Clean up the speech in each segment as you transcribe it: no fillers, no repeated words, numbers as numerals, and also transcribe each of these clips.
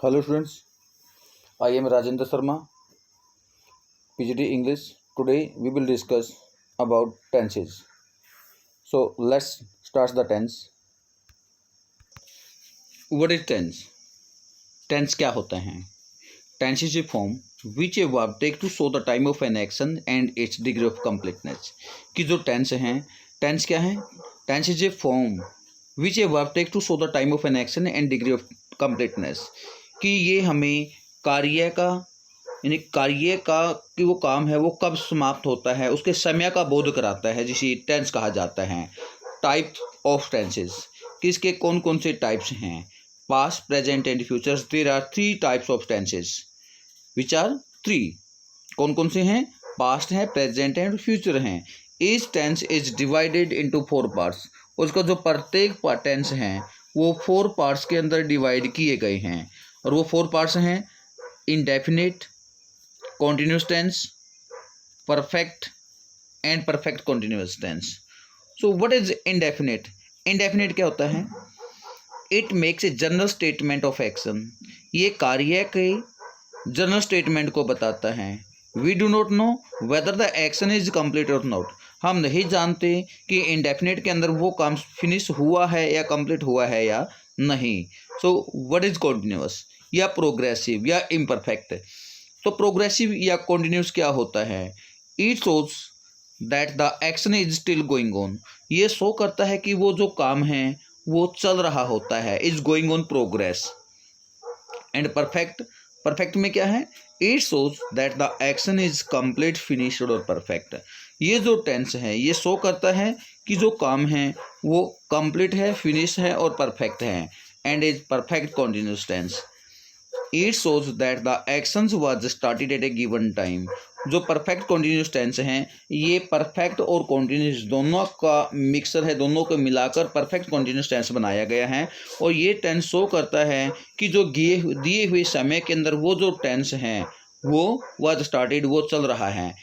Hello students, I am Rajendra Sharma, PGD English. Today we will discuss about tenses. So let's start the tense. What is tense? Tense क्या होता है? Tense is a form which a verb take to show the time of an action and its degree of completeness. कि जो tense है, tense क्या है? Tense is a form which a verb take to show the time of an action and degree of completeness. कि ये हमें कार्य का यानी कार्य का कि वो काम है वो कब समाप्त होता है उसके समय का बोध कराता है, जिसे टेंस कहा जाता है। टाइप ऑफ टेंसेस, कि इसके कौन कौन से टाइप्स हैं? Past, present and futures. There are three types of tenses which are three. कौन कौन से हैं? पास्ट है, प्रेजेंट एंड फ्यूचर हैं। Each tense is divided into four parts. उसका जो प्रत्येक टेंस हैं वो फोर पार्ट्स के अंदर डिवाइड किए गए हैं, और वो फोर पार्ट्स हैं indefinite, continuous tense, perfect and perfect continuous tense. So what is indefinite? Indefinite क्या होता है? It makes a general statement of action. ये कार्य के जनरल स्टेटमेंट को बताता है। We do not know whether the action is complete or not. हम नहीं जानते कि इंडेफिनिट के अंदर वो काम फिनिश हुआ है या कंप्लीट हुआ है या नहीं। सो व्हाट इज कॉन्टिन्यूअस या प्रोग्रेसिव या इम्परफेक्ट? तो प्रोग्रेसिव या कॉन्टिन्यूस क्या होता है? It shows that the action is still going on. ये शो करता है कि वो जो काम है वो चल रहा होता है, is going on progress. And perfect, perfect में क्या है? It shows that the action is complete, finished और परफेक्ट। ये जो टेंस है ये शो करता है कि जो काम है वो कंप्लीट है, फिनिश है और परफेक्ट है, and is perfect continuous tense. It shows that the actions was started at a given time. जो परफेक्ट कॉन्टिन्यूस टेंस हैं ये परफेक्ट और कॉन्टिन्यूस दोनों का मिक्सर है, दोनों को मिलाकर परफेक्ट कॉन्टिन्यूस टेंस बनाया गया है। और ये टेंस शो करता है कि जो दिए हुए समय के अंदर वो जो टेंस हैं वो वाज स्टार्टेड, वो चल रहा है,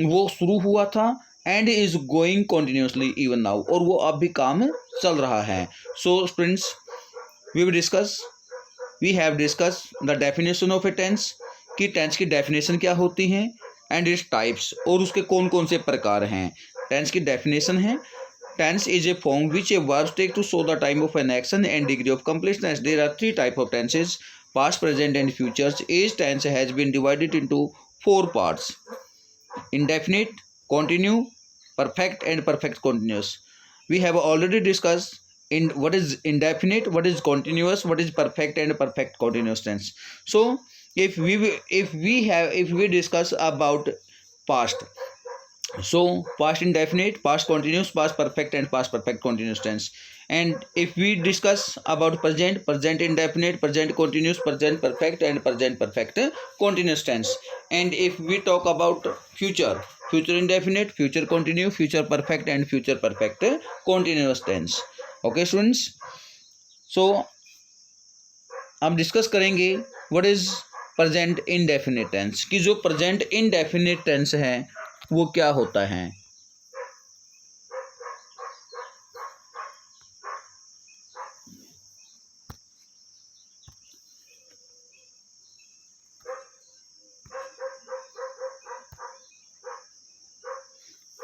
वो शुरू हुआ था, and is going continuously even now, और वो अब भी काम चल रहा है। So students, we will discuss we have discuss the definition of a tense, कि टेंस की डेफिनेशन क्या होती हैं, एंड इट्स टाइप्स, और उसके कौन कौन से प्रकार हैं। टेंस की डेफिनेशन है, tense is a form which a verb take to show the time of an action and degree of completeness. There are three type of tenses, past, present and futures. Each tense has been divided into four parts: indefinite, continue, perfect and perfect continuous. We have already discussed in what is indefinite, what is continuous, what is perfect and perfect continuous tense. So if we discuss about past, so past indefinite, past continuous, past perfect and past perfect continuous tense. And if we discuss about present, present indefinite, present continuous, present perfect and present perfect continuous tense. And if we talk about future, future indefinite, future continuous, future perfect and future perfect continuous tense. Okay students, so हम discuss करेंगे what is present indefinite tense, कि जो present indefinite tense है वो क्या होता है।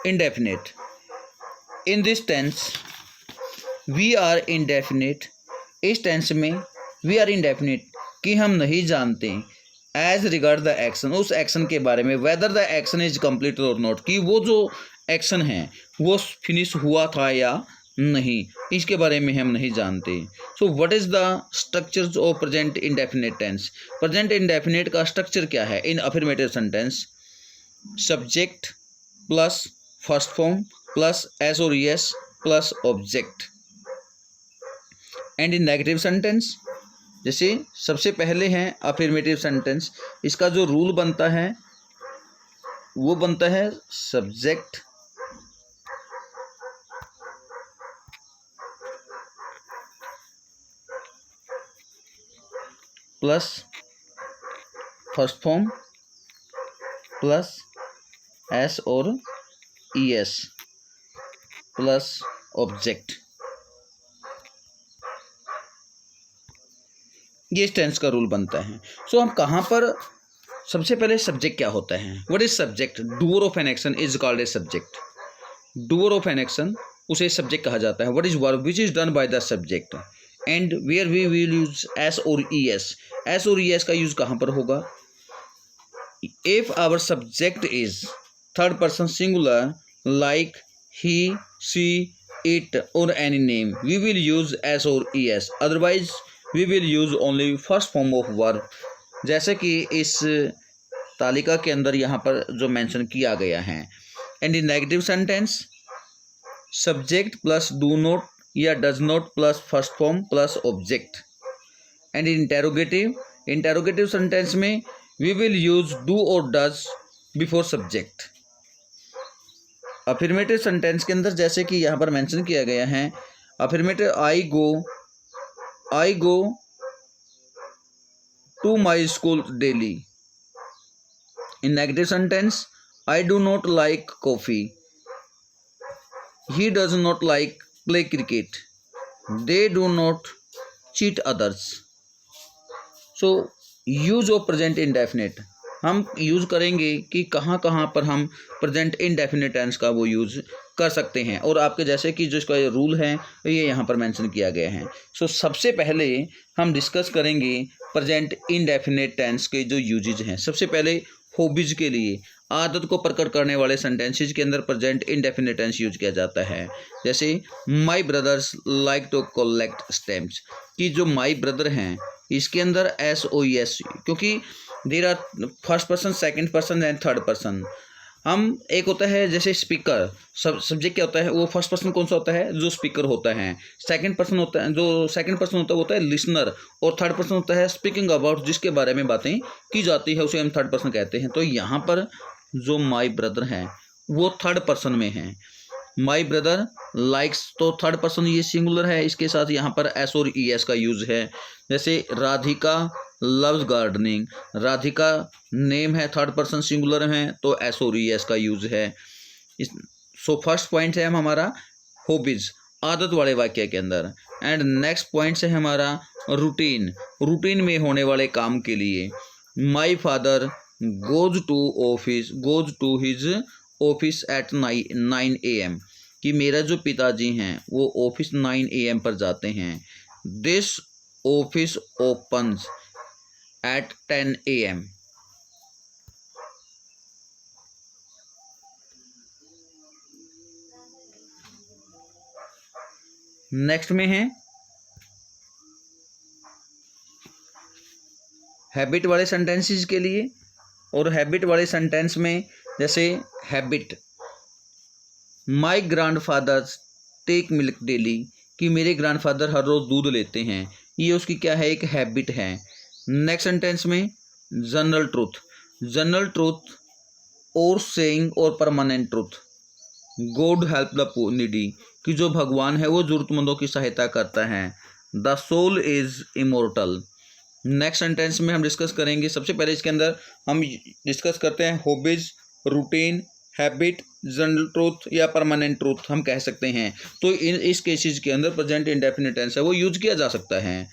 Indefinite, in this tense we are indefinite. इस टेंस में वी आर इंडेफिनिट, कि हम नहीं जानते एज रिगार्ड द एक्शन, उस एक्शन के बारे में, whether the action is complete और नॉट, कि वो जो एक्शन है वो फिनिश हुआ था या नहीं, इसके बारे में हम नहीं जानते। So what is the structures of present indefinite tense? Present indefinite का स्ट्रक्चर क्या है? In affirmative sentence, subject plus first form plus S और S plus object. And in negative sentence, जैसे सबसे पहले हैं अफर्मेटिव सेंटेंस, इसका जो रूल बनता है वो बनता है subject plus first form plus S और ई एस प्लस ऑब्जेक्ट। ये टेंस का रूल बनता है। सो हम कहाँ पर सबसे पहले सब्जेक्ट क्या होता है, what is subject, doer of an action is called a subject. Doer of an action उसे सब्जेक्ट कहा जाता है। What is verb which is done by the subject and where we will use S और E S. S और E S का use कहाँ पर होगा, if our subject is third person singular like he she it और any name we will use S और E S, otherwise we will use only first form of verb. जैसे कि इस तालिका के अंदर यहाँ पर जो मेंशन किया गया है। And in negative sentence subject plus do not या does not plus first form plus object. And in interrogative sentence में वी विल यूज डू और does before subject. Affirmative sentence के अंदर जैसे कि यहाँ पर मेंशन किया गया है, affirmative I go to my school daily. In negative sentence I do not like coffee, he does not like play cricket, they do not cheat others। so use of present indefinite हम use करेंगे कि कहाँ कहाँ पर हम present indefinite tense का वो use कर सकते हैं, और आपके जैसे कि जो इसका रूल है ये यहाँ पर मेंशन किया गया है। सो सबसे पहले हम डिस्कस करेंगे प्रेजेंट इनडेफिनिट टेंस के जो यूजेज हैं। सबसे पहले हॉबीज के लिए आदत को प्रकट करने वाले सेंटेंसेज के अंदर प्रेजेंट इनडेफिनिट टेंस यूज किया जाता है। जैसे my brothers like to collect stamps, कि जो माई ब्रदर हैं इसके अंदर एस ओ एस, क्योंकि there are first person second person and third person. हम एक होता है जैसे स्पीकर, सब्जेक्ट क्या होता है, वो फर्स्ट पर्सन कौन सा होता है, जो स्पीकर होता है। सेकंड पर्सन होता है, जो सेकंड पर्सन होता है वो होता है लिसनर, और थर्ड पर्सन होता है स्पीकिंग अबाउट, जिसके बारे में बातें की जाती है उसे हम थर्ड पर्सन कहते हैं। तो यहाँ पर जो माई ब्रदर हैं वो थर्ड पर्सन में हैं। माई ब्रदर लाइक्स तो थर्ड पर्सन ये सिंगुलर है, इसके साथ यहाँ पर एस और ई एस का यूज है। जैसे Radhika loves gardening, Radhika name है थर्ड पर्सन सिंगुलर है तो एस और ई एस का यूज है। सो फर्स्ट पॉइंट है हमारा हॉबीज, आदत वाले वाक्य के अंदर। एंड नेक्स्ट पॉइंट है हमारा रूटीन, रूटीन में होने वाले काम के लिए। My father goes to his office at 9 AM, कि मेरा जो पिताजी हैं वो ऑफिस 9 AM पर जाते हैं। This office opens eight 10 AM। Next में है हैबिट वाले सेंटेंसेस के लिए, और हैबिट वाले सेंटेंस में जैसे habit my grandfather take milk daily, कि मेरे ग्रैंडफादर हर रोज़ दूध लेते हैं, ये उसकी क्या है, एक हैबिट है। नेक्स्ट सेंटेंस में जनरल ट्रूथ और सेइंग और permanent truth. God help the needy, कि जो भगवान है वो ज़रूरतमंदों की सहायता करता है। The soul is immortal. Next sentence में हम डिस्कस करेंगे, सबसे पहले इसके अंदर हम डिस्कस करते हैं hobbies, routine, habit, general truth या परमानेंट ट्रूथ हम कह सकते हैं। तो इस केसेस के अंदर प्रेजेंट इंडेफिनिट टेंस है वो यूज किया जा सकता है।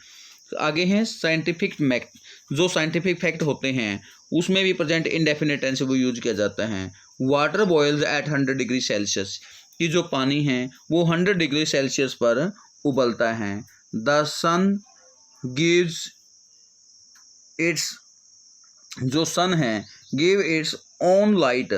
आगे हैं साइंटिफिक मैक्ट, जो साइंटिफिक फैक्ट होते हैं उसमें भी प्रेजेंट इंडेफिनिट टेंस वो यूज किया जाता है। Water boils at 100 degree Celsius, कि जो पानी है वो 100 डिग्री सेल्सियस पर उबलता है। द सन गिव्स इट्स, जो सन है गिव इट्स ओन लाइट,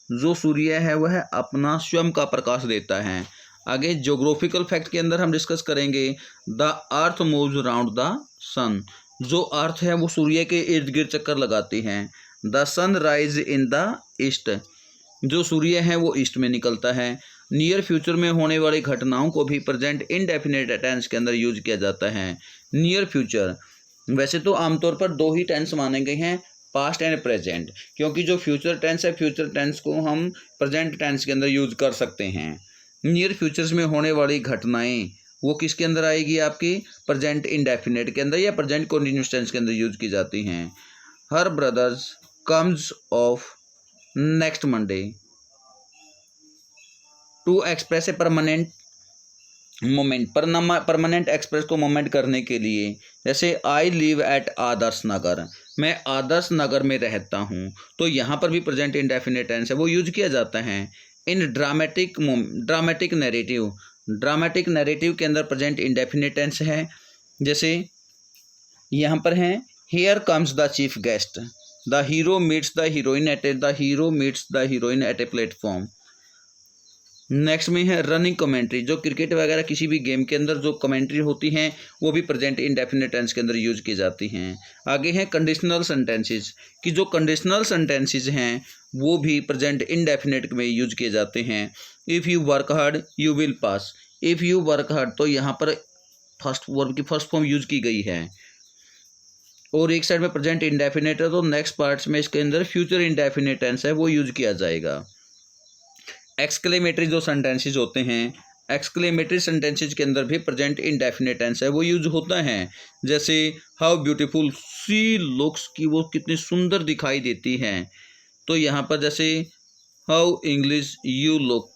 जो सूर्य है वह अपना स्वयं का प्रकाश देता है। आगे ज्योग्राफिकल फैक्ट के अंदर हम डिस्कस करेंगे the earth moves around the sun, जो अर्थ है वो सूर्य के इर्द गिर्द चक्कर लगाती है। The sun rise in the east, जो सूर्य है वो ईस्ट में निकलता है। नियर फ्यूचर में होने वाली घटनाओं को भी प्रेजेंट इंडेफिनिट टेंस के अंदर यूज किया जाता है। नियर फ्यूचर वैसे तो आमतौर पर दो ही टेंस माने गए हैं, पास्ट एंड प्रेजेंट, क्योंकि जो फ्यूचर टेंस है फ्यूचर टेंस को हम प्रेजेंट टेंस के अंदर यूज कर सकते हैं। नियर फ्यूचर्स में होने वाली घटनाएं वो किसके अंदर आएगी, आपकी प्रेजेंट इंडेफिनिट के अंदर या प्रेजेंट कंटिन्यूअस टेंस के अंदर यूज की जाती हैं। Her brothers comes of next Monday, to express a permanent moment permanent express को मोमेंट करने के लिए, जैसे I live at Adarsh Nagar, मैं आदर्श नगर में रहता हूँ, तो यहाँ पर भी प्रेजेंट इंडेफिनिट टेंस है वो यूज किया जाता है। इन ड्रामेटिक नैरेटिव के अंदर प्रेजेंट इंडेफिनिट टेंस है। जैसे यहाँ पर है here comes the chief guest, the hero meets the heroine at a platform. Next में है रनिंग कमेंट्री, जो क्रिकेट वगैरह किसी भी गेम के अंदर जो कमेंट्री होती हैं वो भी प्रेजेंट इंडेफिनिट टेंस के अंदर यूज की जाती हैं। आगे हैं कंडीशनल सेंटेंसेस, कि जो कंडीशनल सेंटेंसेस हैं वो भी प्रेजेंट इंडेफिनिट में यूज किए जाते हैं। If you work hard you will pass, if you work hard, तो यहाँ पर फर्स्ट वर्ब की फर्स्ट फॉर्म यूज की गई है, और एक साइड में प्रेजेंट इंडेफिनिट है तो नेक्स्ट पार्ट्स में इसके अंदर फ्यूचर इंडेफिनिट टेंस है वो यूज किया जाएगा। एक्सक्लेमेटरी जो सेंटेंसेस होते हैं, एक्सक्लेमेटरी सेंटेंसेस के अंदर भी प्रेजेंट इंडेफिनिट टेंस है वो यूज होता है। जैसे हाउ ब्यूटीफुल शी लुक्स, कि वो कितनी सुंदर दिखाई देती हैं, तो यहाँ पर जैसे हाउ इंग्लिश यू लुक।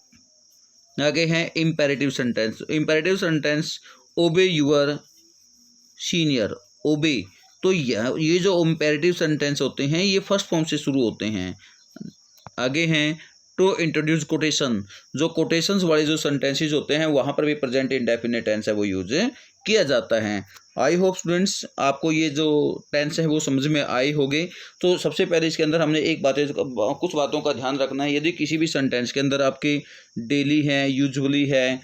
आगे है इम्पेरेटिव सेंटेंस, ओबे यूअर सीनियर, ओबे, तो ये जो इम्पेरेटिव सेंटेंस होते हैं ये फर्स्ट फॉर्म से शुरू होते हैं। आगे हैं टू इंट्रोड्यूस कोटेशन, जो कोटेशंस वाले जो सेंटेंसेस होते हैं वहाँ पर भी प्रेजेंट इंडेफिनिट टेंस है वो यूज किया जाता है। आई होप स्टूडेंट्स आपको ये जो टेंस है वो समझ में आई होगी। तो सबसे पहले इसके अंदर हमने कुछ बातों का ध्यान रखना है। यदि किसी भी सेंटेंस के अंदर आपकी डेली है, यूजुअली है,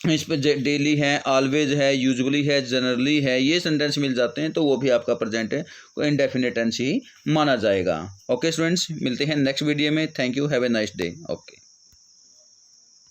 इस पर डेली है, ऑलवेज है, यूजुअली है, जनरली है, ये सेंटेंस मिल जाते हैं तो वो भी आपका प्रेजेंट है को इंडेफिनिट टेंस ही माना जाएगा। ओके स्टूडेंट्स, मिलते हैं नेक्स्ट वीडियो में। Thank you, have a nice day. Okay.